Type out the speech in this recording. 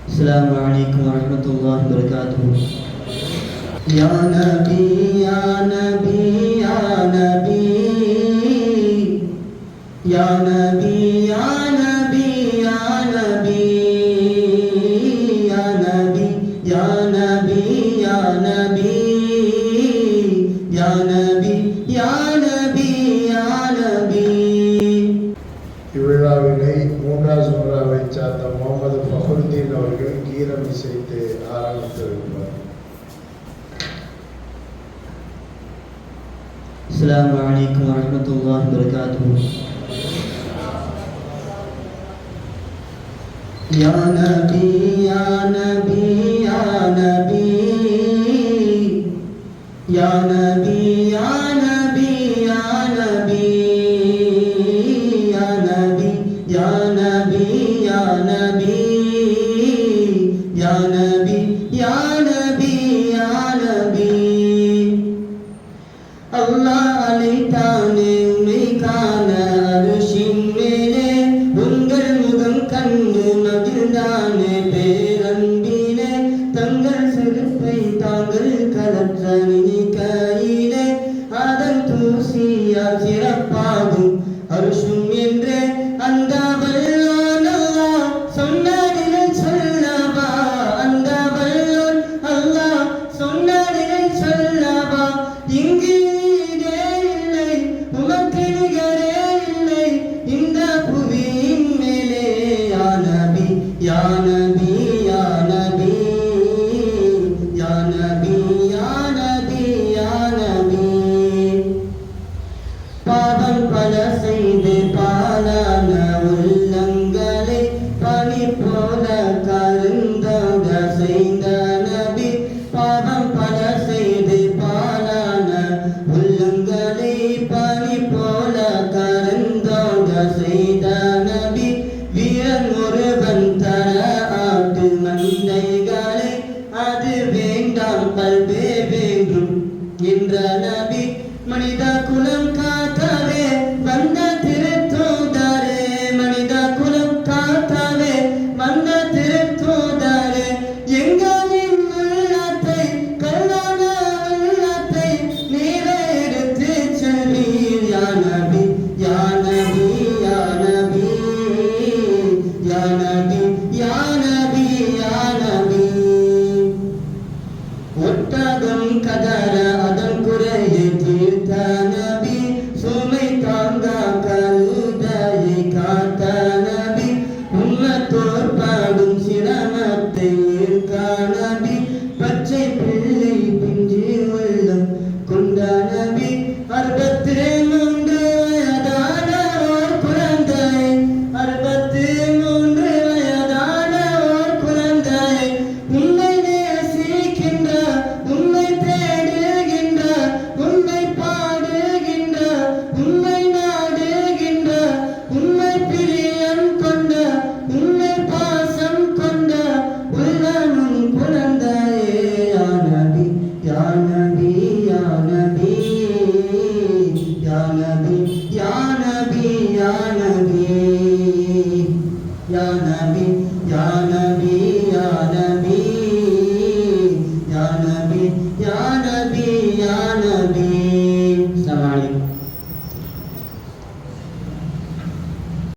السلام عليكم ورحمة الله وبركاته. يا نبي يا نبي يا نبي يا نبي يا نبي يا نبي يا نبي يا نبي يا نبي يا نبي يا نبي يا نبي. இவ்விழாவினை மூன்றாவது முறாவை சார்ந்த முகமது ஃபஹருதீன் அவர்கள் கீரம் இசைத்து ஆரம்பித்திருக்கிறார். السلام عليكم ورحمة الله وبركاته. يا نبي يا نبي يا نبي يا نبي يا نبي يا نبي يا نبي يا نبي يا نبي يا نبي يا نبي يا نبي. الله அழைத்தானே உம்மை காண அருஷின் மேலே உங்கள் முகம் கண்டு மகிழ்ந்தானே பேரன்பிலே தங்கள் செருப்பை தாங்கள் கலற்ற நினைக்கையிலே அதன் தூசியால் சிறப்பாகும் அருஷும் என்றே அந்த வல்லோன் அல்லாஹ் சொன்னதினை சொல்லவா அந்த வல்லோன் அல்லாஹ் சொன்னதினை சொல்லவா. இங்கு உமக்கு நிகரே இல்லை இந்த புவியின் மேலே. யா நபி யா நபி யா நபி யா நபி யா நபி யா நபி. பாவம் பல செய்து பாலான உள்ளங்களை பனி போல கருந்தோட செய்த நபி. பாவம் பல செய்து பாலான உள்ளங்களை பனி போல கருந்தோட செய்த நபி. வீரன் ஒருவன் தர ஆட்டு மந்தைகளை அது வேண்டாம் கல்வே வேண்டும் என்ற நபி. மனித குலம் காத்தவே வந்த திருத்தூதரே மனித குலம் காத்தவே வந்த திருத்தூதரே எங்களின் உள்ளத்தை கல்லான உள்ளத்தை நீரே எடுத்து செல்வீர். யா நபி யா நபி யா நபி யா நபி யா நபி யா நபி. ஒட்டகம் கதற அதன் குறையை தீர்த்த நபி. சுமை தாங்க கழுதையை காத்த நபி. உம்மத்தோர்